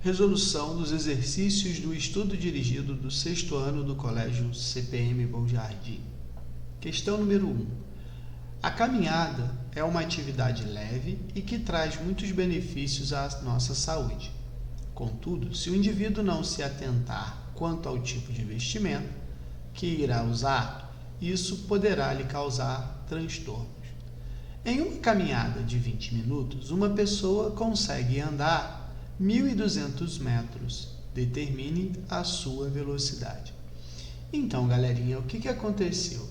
Resolução dos exercícios do estudo dirigido do 6º ano do Colégio CPM Bom Jardim. Questão número 1. A caminhada é uma atividade leve e que traz muitos benefícios à nossa saúde. Contudo, se o indivíduo não se atentar quanto ao tipo de vestimenta que irá usar, isso poderá lhe causar transtornos. Em uma caminhada de 20 minutos, uma pessoa consegue andar 1.200 metros. Determine a sua velocidade. Então, galerinha, o que aconteceu?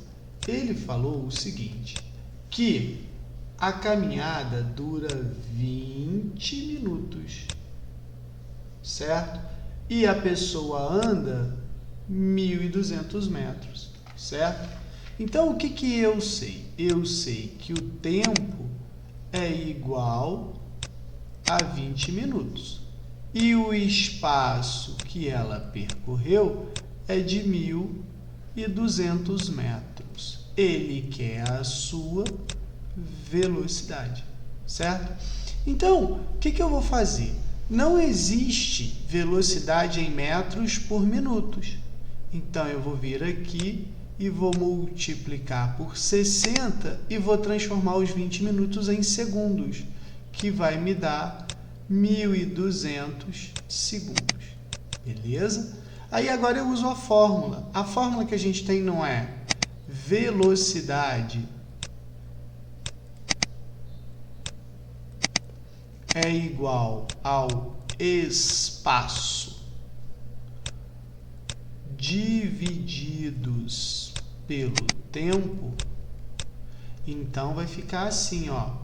Ele falou o seguinte, que a caminhada dura 20 minutos, certo? E a pessoa anda 1.200 metros, certo? Então, o que eu sei? Eu sei que o tempo é igual a 20 minutos. E o espaço que ela percorreu é de 1.200 metros. Ele quer a sua velocidade, certo? Então, o que eu vou fazer? Não existe velocidade em metros por minutos. Então, eu vou vir aqui e vou multiplicar por 60 e vou transformar os 20 minutos em segundos, que vai me dar 1.200 segundos. Beleza? Aí agora eu uso a fórmula. A fórmula que a gente tem não é velocidade é igual ao espaço divididos pelo tempo. Então vai ficar assim, ó.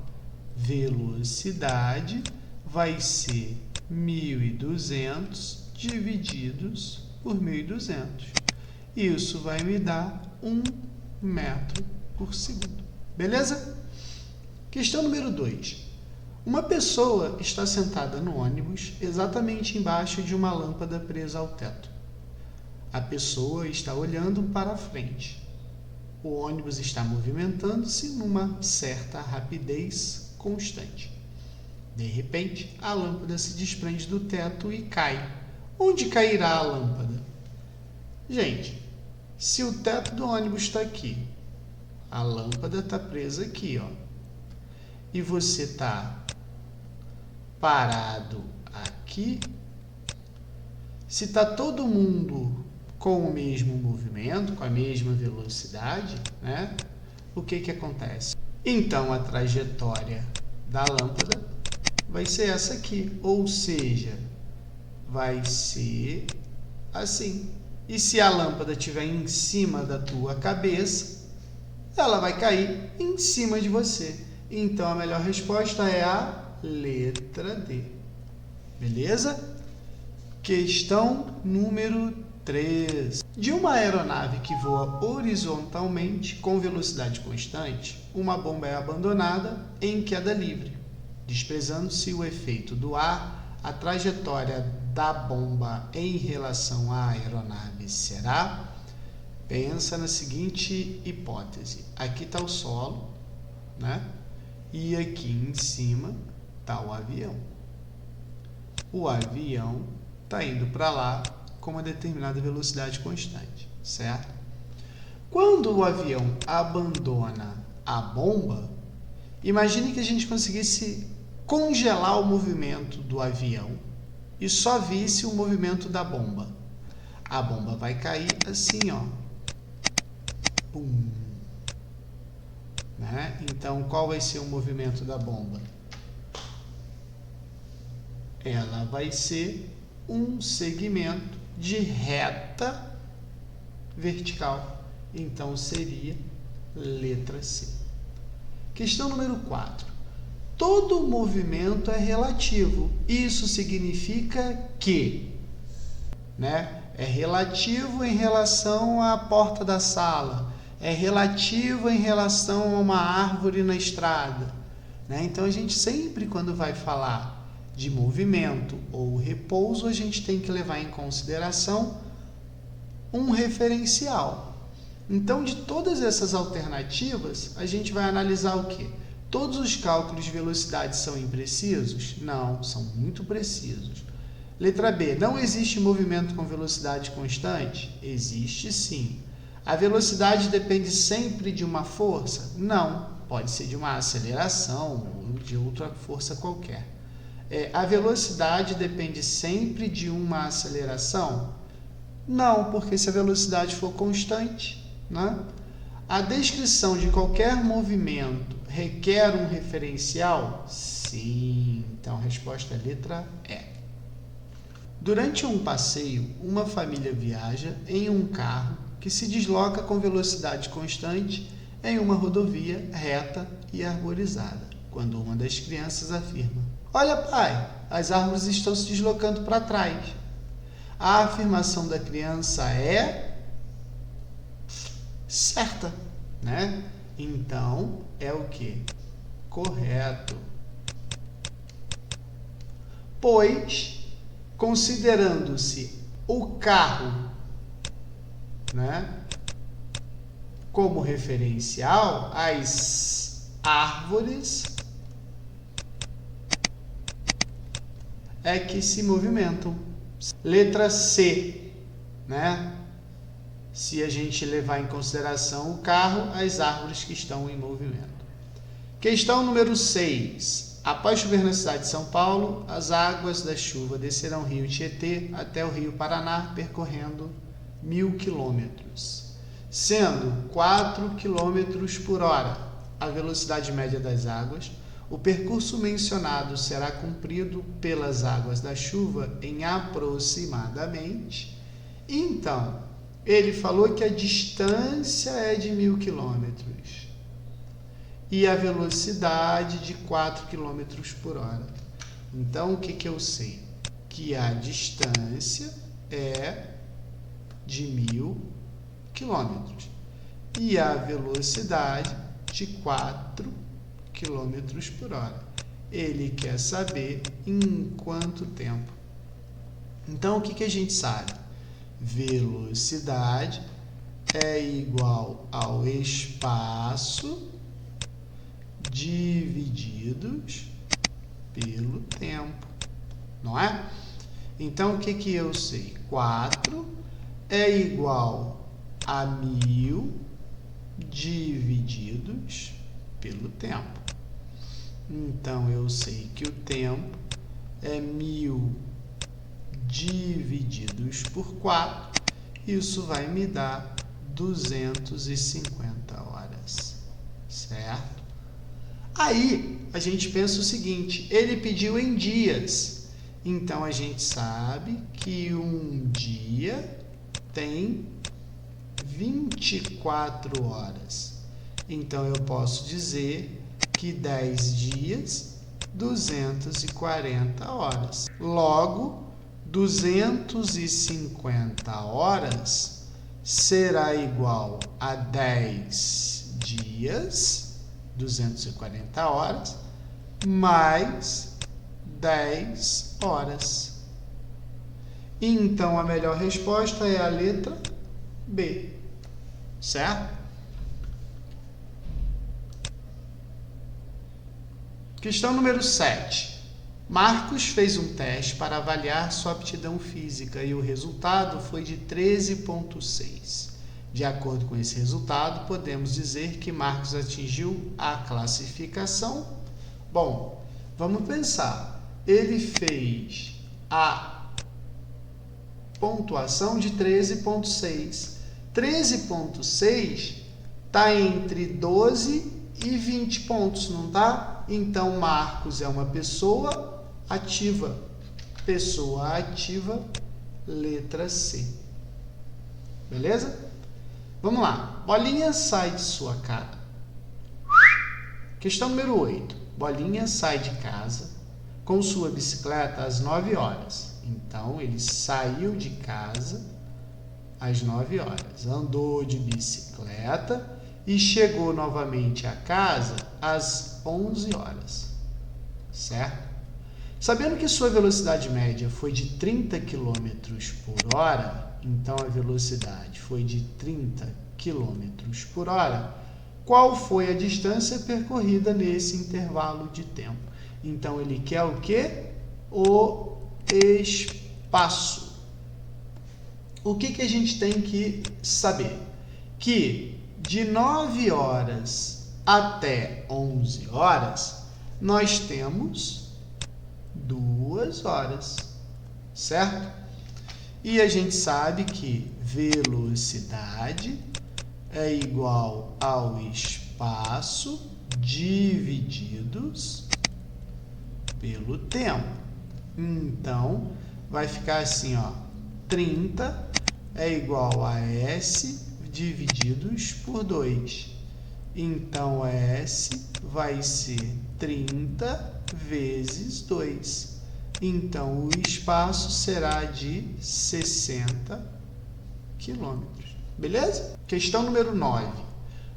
Velocidade vai ser 1.200 divididos por 1.200. Isso vai me dar 1 metro por segundo. Beleza? Questão número 2. Uma pessoa está sentada no ônibus exatamente embaixo de uma lâmpada presa ao teto. A pessoa está olhando para a frente. O ônibus está movimentando-se numa certa rapidez constante. De repente, a lâmpada se desprende do teto e cai. Onde cairá a lâmpada? Gente, se o teto do ônibus está aqui, a lâmpada está presa aqui, ó, e você está parado aqui, se está todo mundo com o mesmo movimento, com a mesma velocidade, né? O que acontece? Então, a trajetória da lâmpada vai ser essa aqui, ou seja, vai ser assim. E se a lâmpada estiver em cima da tua cabeça, ela vai cair em cima de você. Então, a melhor resposta é a letra D. Beleza? Questão número 3. De uma aeronave que voa horizontalmente com velocidade constante, uma bomba é abandonada em queda livre. Desprezando-se o efeito do ar, a trajetória da bomba em relação à aeronave será? Pensa na seguinte hipótese. Aqui está o solo, né? E aqui em cima está o avião. O avião está indo para lá com uma determinada velocidade constante, certo? Quando o avião abandona a bomba, imagine que a gente conseguisse congelar o movimento do avião e só visse o movimento da bomba. A bomba vai cair assim, ó. Pum. Né? Então, qual vai ser o movimento da bomba? Ela vai ser um segmento de reta vertical. Então, seria letra C. Questão número 4. Todo movimento é relativo. Isso significa que, né, é relativo em relação à porta da sala, é relativo em relação a uma árvore na estrada, né? Então, a gente sempre, quando vai falar de movimento ou repouso, a gente tem que levar em consideração um referencial. Então, de todas essas alternativas, a gente vai analisar o quê? Todos os cálculos de velocidade são imprecisos? Não, são muito precisos. Letra B. Não existe movimento com velocidade constante? Existe sim. A velocidade depende sempre de uma força? Não. Pode ser de uma aceleração ou de outra força qualquer. A velocidade depende sempre de uma aceleração? Não, porque se a velocidade for constante, né? A descrição de qualquer movimento requer um referencial? Sim. Então a resposta é letra E. Durante um passeio, uma família viaja em um carro que se desloca com velocidade constante em uma rodovia reta e arborizada, quando uma das crianças afirma: "Olha, pai, as árvores estão se deslocando para trás." A afirmação da criança é certa, né? Então, é o quê? Correto. Pois, considerando-se o carro, né, como referencial, as árvores é que se movimentam. Letra C, né? Se a gente levar em consideração o carro, as árvores que estão em movimento. Questão número 6. Após chover na cidade de São Paulo, as águas da chuva descerão o rio Tietê até o rio Paraná, percorrendo 1.000 quilômetros, sendo 4 quilômetros por hora a velocidade média das águas. O percurso mencionado será cumprido pelas águas da chuva em aproximadamente. Então, ele falou que a distância é de 1.000 quilômetros e a velocidade de 4 quilômetros por hora. Então, o que eu sei? Que a distância é de 1.000 quilômetros e a velocidade de 4 quilômetros por hora. Ele quer saber em quanto tempo. Então, o que a gente sabe? Velocidade é igual ao espaço divididos pelo tempo, não é? Então, o que eu sei? 4 é igual a 1.000 divididos pelo tempo. Então, eu sei que o tempo é 1.000 divididos por 4. Isso vai me dar 250 horas, certo? Aí, a gente pensa o seguinte, ele pediu em dias. Então, a gente sabe que um dia tem 24 horas. Então, eu posso dizer que 10 dias, 240 horas. Logo, 250 horas será igual a 10 dias, 240 horas, mais 10 horas. Então, a melhor resposta é a letra B, certo? Questão número 7. Marcos fez um teste para avaliar sua aptidão física e o resultado foi de 13,6. De acordo com esse resultado, podemos dizer que Marcos atingiu a classificação. Bom, vamos pensar. Ele fez a pontuação de 13,6. 13,6 está entre 12 e 20 pontos, não está? Então, Marcos é uma pessoa ativa. Pessoa ativa, letra C. Beleza? Vamos lá. Bolinha sai de sua casa. Questão número 8. Bolinha sai de casa com sua bicicleta às 9 horas. Então, ele saiu de casa às 9 horas. Andou de bicicleta e chegou novamente a casa às 11 horas, certo? Sabendo que sua velocidade média foi de 30 km por hora, então a velocidade foi de 30 km por hora, qual foi a distância percorrida nesse intervalo de tempo? Então, ele quer o quê? O espaço. passo. O que a gente tem que saber? Que de 9 horas até 11 horas, nós temos 2 horas, certo? E a gente sabe que velocidade é igual ao espaço divididos pelo tempo. Então, vai ficar assim, ó, 30 é igual a S divididos por 2. Então, S vai ser 30 vezes 2. Então, o espaço será de 60 quilômetros. Beleza? Questão número 9.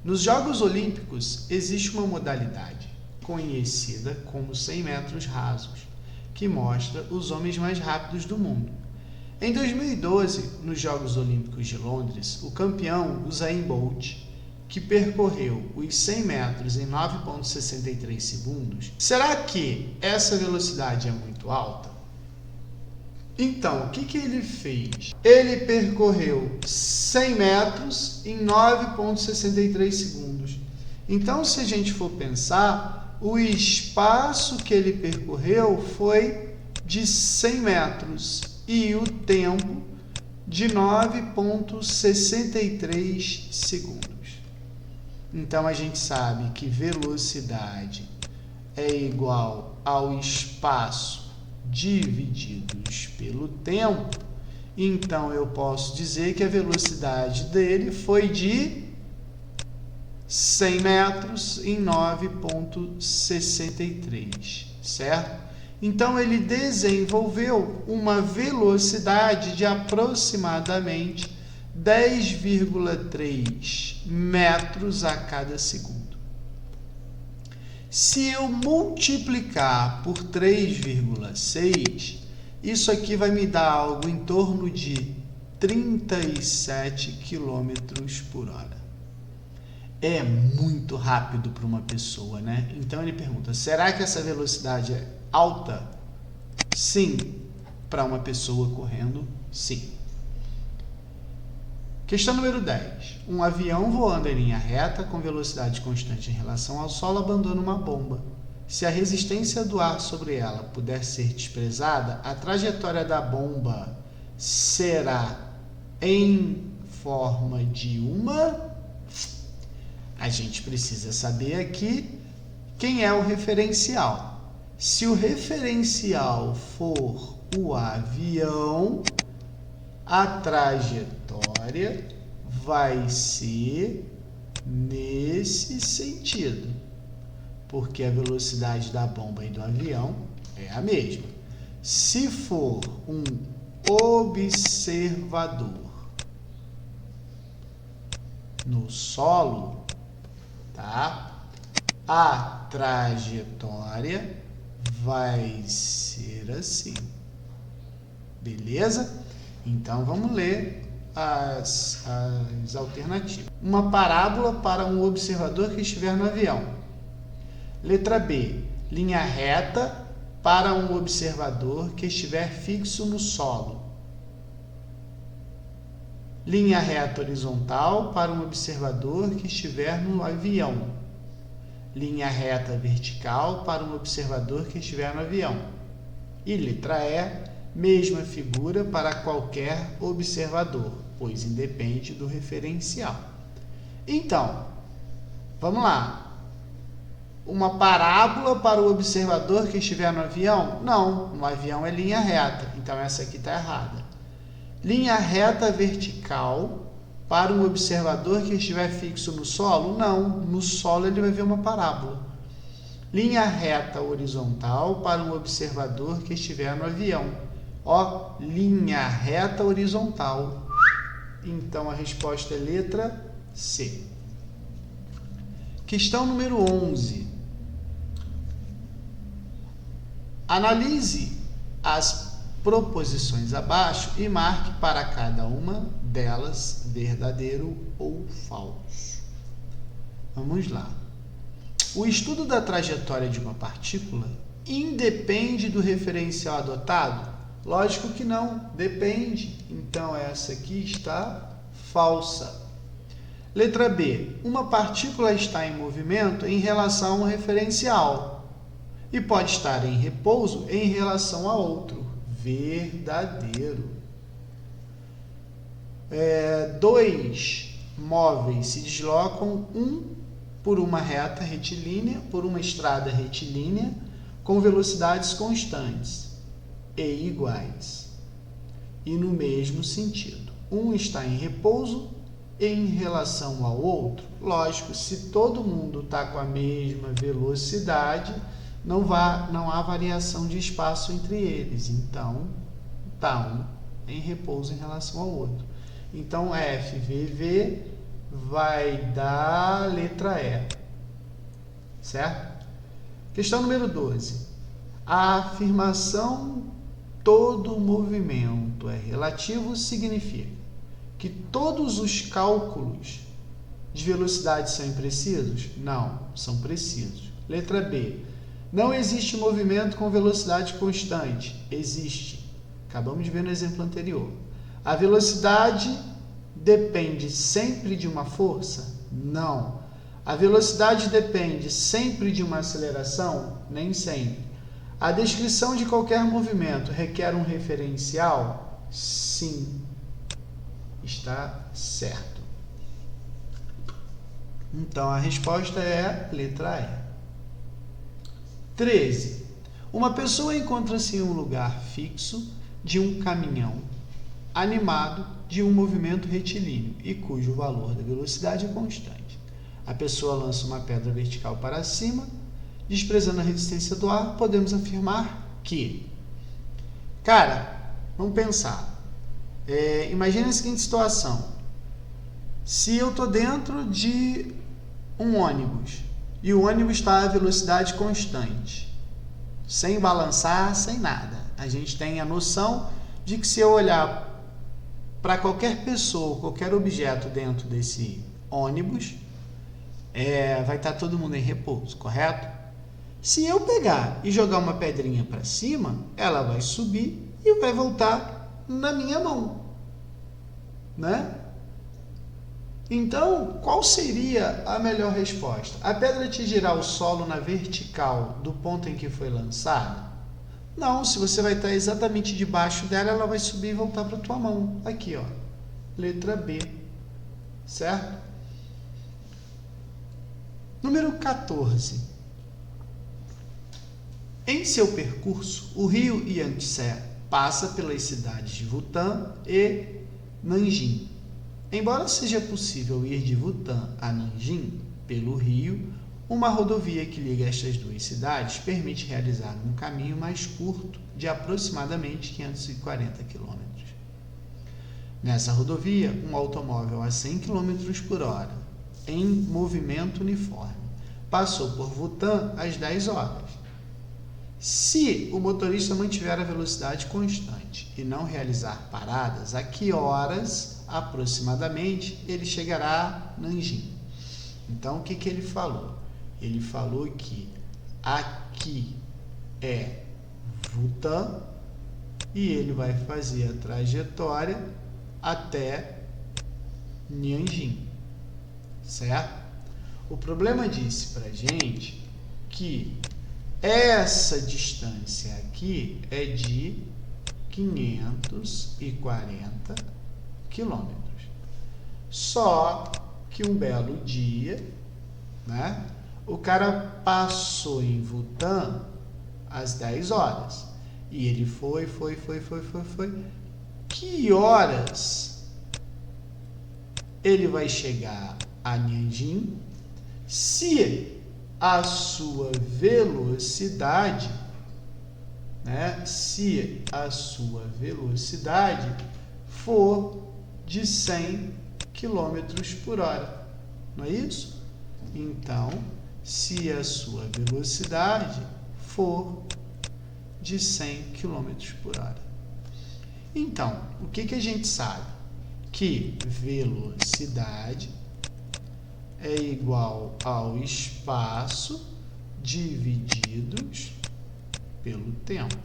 Nos Jogos Olímpicos, existe uma modalidade conhecida como 100 metros rasos, que mostra os homens mais rápidos do mundo. Em 2012, nos Jogos Olímpicos de Londres, o campeão Usain Bolt, que percorreu os 100 metros em 9,63 segundos, será que essa velocidade é muito alta? Então, o que ele fez? Ele percorreu 100 metros em 9,63 segundos. Então, se a gente for pensar, o espaço que ele percorreu foi de 100 metros e o tempo de 9,63 segundos. Então, a gente sabe que velocidade é igual ao espaço divididos pelo tempo. Então, eu posso dizer que a velocidade dele foi de 100 metros em 9,63, certo? Então, ele desenvolveu uma velocidade de aproximadamente 10,3 metros a cada segundo. Se eu multiplicar por 3,6, isso aqui vai me dar algo em torno de 37 km por hora. É muito rápido para uma pessoa, né? Então ele pergunta, será que essa velocidade é alta? Sim. Para uma pessoa correndo, sim. Questão número 10. Um avião voando em linha reta com velocidade constante em relação ao solo abandona uma bomba. Se a resistência do ar sobre ela puder ser desprezada, a trajetória da bomba será em forma de uma... A gente precisa saber aqui quem é o referencial. Se o referencial for o avião, a trajetória vai ser nesse sentido, porque a velocidade da bomba e do avião é a mesma. Se for um observador no solo, tá? A trajetória vai ser assim. Beleza? Então, vamos ler as alternativas. Uma parábola para um observador que estiver no avião. Letra B. Linha reta para um observador que estiver fixo no solo. Linha reta horizontal para um observador que estiver no avião. Linha reta vertical para um observador que estiver no avião. E letra E. Mesma figura para qualquer observador, pois independe do referencial. Então, vamos lá. Uma parábola para o observador que estiver no avião? Não, no avião é linha reta, então essa aqui está errada. Linha reta vertical para um observador que estiver fixo no solo? Não, no solo ele vai ver uma parábola. Linha reta horizontal para um observador que estiver no avião. Ó, linha reta horizontal. Então, a resposta é letra C. Questão número 11. Analise as proposições abaixo e marque para cada uma delas verdadeiro ou falso. Vamos lá. O estudo da trajetória de uma partícula independe do referencial adotado? Lógico que não, depende. Então, essa aqui está falsa. Letra B. Uma partícula está em movimento em relação a um referencial e pode estar em repouso em relação a outro. Verdadeiro. 2 móveis se deslocam, um por uma reta retilínea, por uma estrada retilínea, com velocidades constantes e iguais, e no mesmo sentido. Um está em repouso em relação ao outro. Lógico, se todo mundo está com a mesma velocidade, não há variação de espaço entre eles. Então, está um em repouso em relação ao outro. Então, FVV vai dar letra E. Certo? Questão número 12. A afirmação todo movimento é relativo significa que todos os cálculos de velocidade são imprecisos? Não, são precisos. Letra B. Não existe movimento com velocidade constante? Existe. Acabamos de ver no exemplo anterior. A velocidade depende sempre de uma força? Não. A velocidade depende sempre de uma aceleração? Nem sempre. A descrição de qualquer movimento requer um referencial? Sim. Está certo. Então, a resposta é letra E. 13. Uma pessoa encontra-se em um lugar fixo de um caminhão animado de um movimento retilíneo e cujo valor da velocidade é constante. A pessoa lança uma pedra vertical para cima, desprezando a resistência do ar, podemos afirmar que... Cara, vamos pensar. Imagina a seguinte situação. Se eu estou dentro de um ônibus e o ônibus está a velocidade constante, sem balançar, sem nada, a gente tem a noção de que se eu olhar para qualquer pessoa, qualquer objeto dentro desse ônibus, vai estar todo mundo em repouso, correto? Se eu pegar e jogar uma pedrinha para cima, ela vai subir e vai voltar na minha mão, né? Então, qual seria a melhor resposta? A pedra atingirá o solo na vertical do ponto em que foi lançada? Não, se você vai estar exatamente debaixo dela, ela vai subir e voltar para a tua mão. Aqui, ó, letra B, certo? Número 14. Em seu percurso, o rio Yangtze passa pelas cidades de Butã e Nanjing. Embora seja possível ir de Butã a Nanjing pelo rio, uma rodovia que liga estas duas cidades permite realizar um caminho mais curto de aproximadamente 540 km. Nessa rodovia, um automóvel a 100 km por hora, em movimento uniforme, passou por Butã às 10 horas. Se o motorista mantiver a velocidade constante e não realizar paradas, a que horas aproximadamente ele chegará a Nanjing? Então, o que ele falou? Ele falou que aqui é Butã e ele vai fazer a trajetória até Nanjing, certo? O problema disse pra gente que essa distância aqui é de 540 quilômetros. Só que um belo dia, né, o cara passou em Butã às 10 horas. E ele foi. Que horas ele vai chegar a Nanjing se a sua velocidade, né, for de 100 km por hora, não é isso? Então, se a sua velocidade for de 100 km por hora. Então, o que a gente sabe? Que velocidade é igual ao espaço divididos pelo tempo.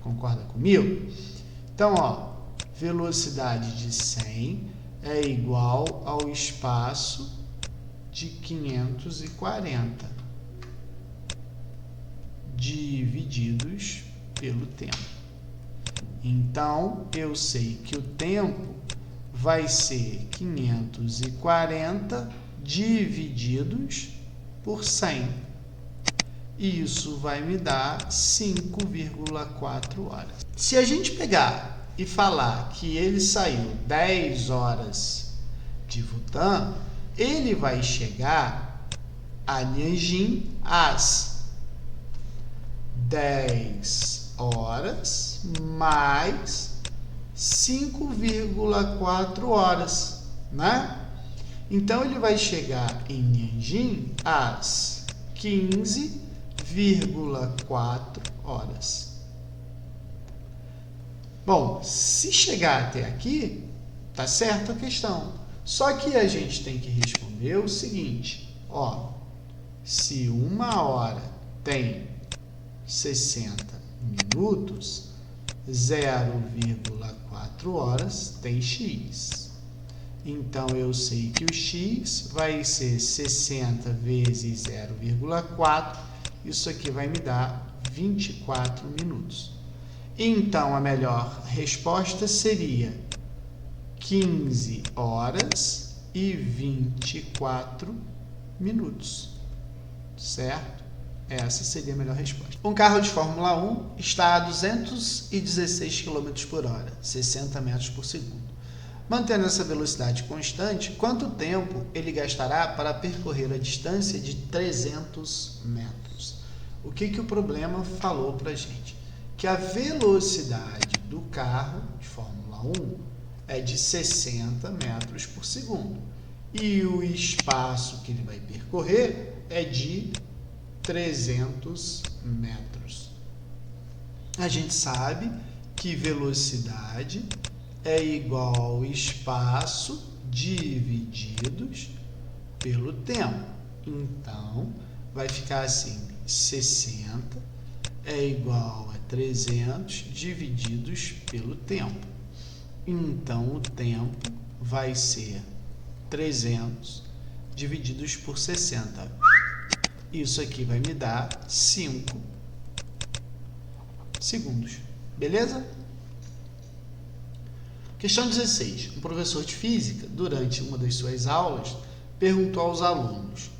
Concorda comigo? Então, ó, velocidade de 100 é igual ao espaço de 540 divididos pelo tempo. Então, eu sei que o tempo vai ser 540 divididos por 100. E isso vai me dar 5,4 horas. Se a gente pegar e falar que ele saiu 10 horas de Butã, ele vai chegar a Nianjin às 10 horas mais 5,4 horas, né? Então, ele vai chegar em Nianjin às 15,4 horas. Bom, se chegar até aqui, tá certa a questão. Só que a gente tem que responder o seguinte, ó, se 1 hora tem 60 minutos, 0,4 horas tem x. Então, eu sei que o x vai ser 60 vezes 0,4. Isso aqui vai me dar 24 minutos. Então, a melhor resposta seria 15 horas e 24 minutos. Certo? Essa seria a melhor resposta. Um carro de Fórmula 1 está a 216 km por hora, 60 metros por segundo. Mantendo essa velocidade constante, quanto tempo ele gastará para percorrer a distância de 300 metros? O que o problema falou para a gente? Que a velocidade do carro de Fórmula 1 é de 60 metros por segundo. E o espaço que ele vai percorrer é de 300 metros. A gente sabe que velocidade é igual ao espaço divididos pelo tempo. Então, vai ficar assim, 60 é igual a 300 divididos pelo tempo. Então, o tempo vai ser 300 divididos por 60. Isso aqui vai me dar 5 segundos. Beleza? Questão 16. Um professor de física, durante uma das suas aulas, perguntou aos alunos: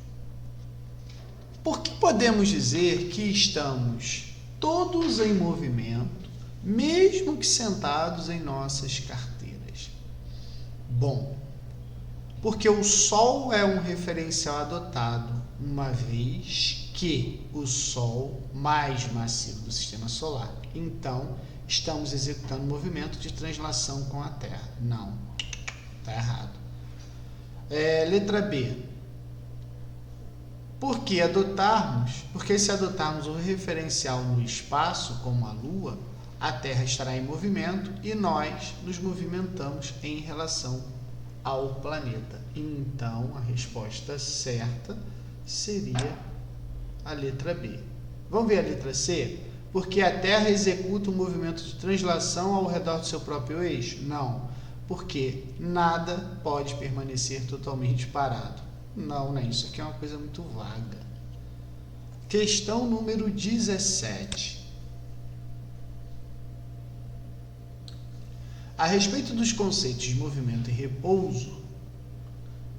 por que podemos dizer que estamos todos em movimento, mesmo que sentados em nossas carteiras? Bom, porque o Sol é um referencial adotado, uma vez que o Sol mais massivo do Sistema Solar. Então, estamos executando um movimento de translação com a Terra. Não, está errado. Letra B. Porque se adotarmos o referencial no espaço, como a Lua, a Terra estará em movimento e nós nos movimentamos em relação ao planeta. Então, a resposta certa seria a letra B. Vamos ver a letra C? Porque a Terra executa um movimento de translação ao redor do seu próprio eixo? Não, porque nada pode permanecer totalmente parado. Não, né? Isso aqui é uma coisa muito vaga. Questão número 17. A respeito dos conceitos de movimento e repouso,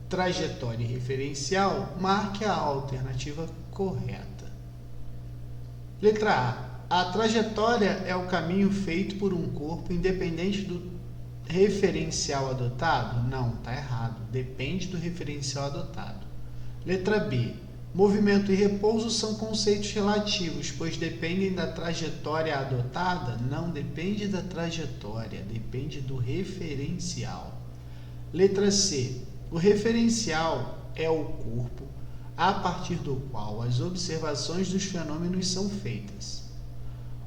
trajetória e referencial, marque a alternativa correta. Letra A. A trajetória é o caminho feito por um corpo independente do referencial adotado? Não, está errado. Depende do referencial adotado. Letra B. Movimento e repouso são conceitos relativos, pois dependem da trajetória adotada? Não depende da trajetória, depende do referencial. Letra C. O referencial é o corpo a partir do qual as observações dos fenômenos são feitas.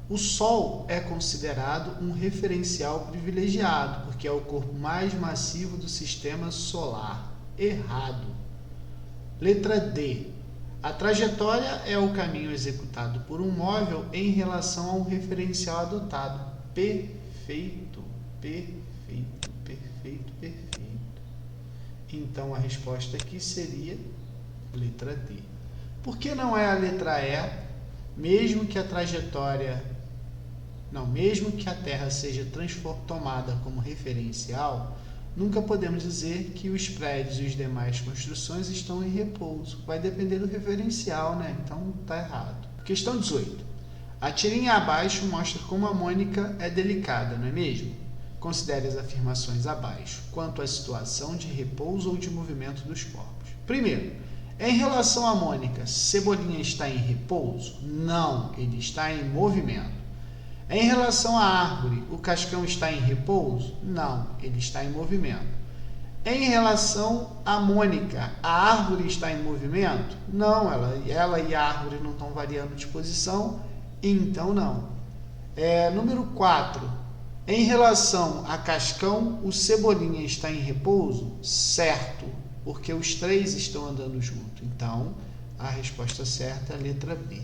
O Sol é considerado um referencial privilegiado, porque é o corpo mais massivo do Sistema Solar. Errado. Letra D. A trajetória é o caminho executado por um móvel em relação a um referencial adotado. Perfeito, perfeito, perfeito, perfeito. Então, a resposta aqui seria letra D. Por que não é a letra E? Mesmo que a trajetória... Não, mesmo que a Terra seja tomada como referencial, nunca podemos dizer que os prédios e as demais construções estão em repouso. Vai depender do referencial, né? Então, está errado. Questão 18. A tirinha abaixo mostra como a Mônica é delicada, não é mesmo? Considere as afirmações abaixo quanto à situação de repouso ou de movimento dos corpos. Primeiro, em relação à Mônica, Cebolinha está em repouso? Não, ele está em movimento. Em relação à árvore, o Cascão está em repouso? Não, ele está em movimento. Em relação à Mônica, a árvore está em movimento? Não, ela e a árvore não estão variando de posição, então não. Número 4. Em relação a Cascão, o Cebolinha está em repouso? Certo, porque os três estão andando junto. Então, a resposta certa é a letra B.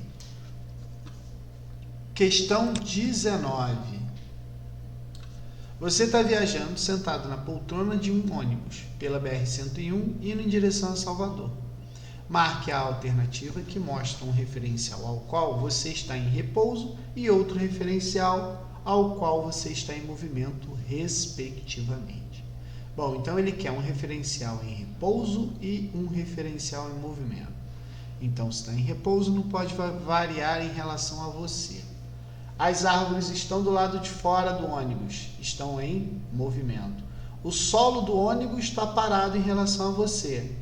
Questão 19. Você está viajando sentado na poltrona de um ônibus pela BR-101 indo em direção a Salvador. Marque a alternativa que mostra um referencial ao qual você está em repouso e outro referencial ao qual você está em movimento, respectivamente. Bom, então ele quer um referencial em repouso e um referencial em movimento. Então, se está em repouso, não pode variar em relação a você. As árvores estão do lado de fora do ônibus, estão em movimento. O solo do ônibus está parado em relação a você,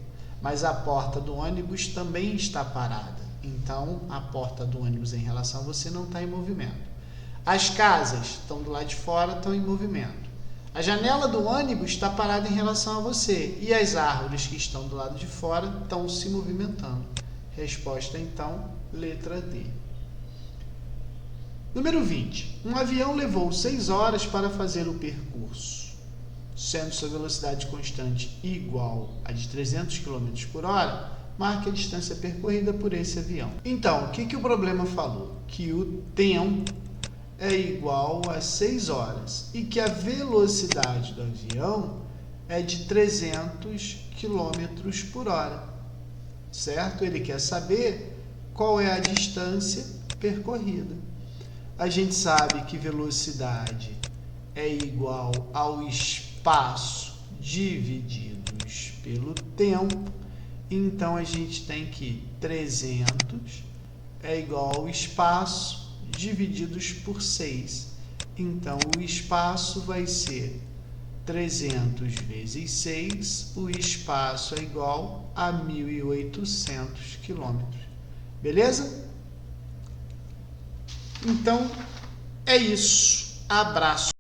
mas a porta do ônibus também está parada. Então, a porta do ônibus em relação a você não está em movimento. As casas estão do lado de fora, estão em movimento. A janela do ônibus está parada em relação a você e as árvores que estão do lado de fora estão se movimentando. Resposta, então, letra D. Número 20. Um avião levou 6 horas para fazer o percurso, sendo sua velocidade constante igual a de 300 km por hora, marque a distância percorrida por esse avião. Então, o que o problema falou? Que o tempo é igual a 6 horas e que a velocidade do avião é de 300 km por hora, certo? Ele quer saber qual é a distância percorrida. A gente sabe que velocidade é igual ao espaço divididos pelo tempo. Então, a gente tem que 300 é igual ao espaço divididos por 6. Então, o espaço vai ser 300 vezes 6. O espaço é igual a 1.800 quilômetros. Beleza? Então, é isso. Abraço.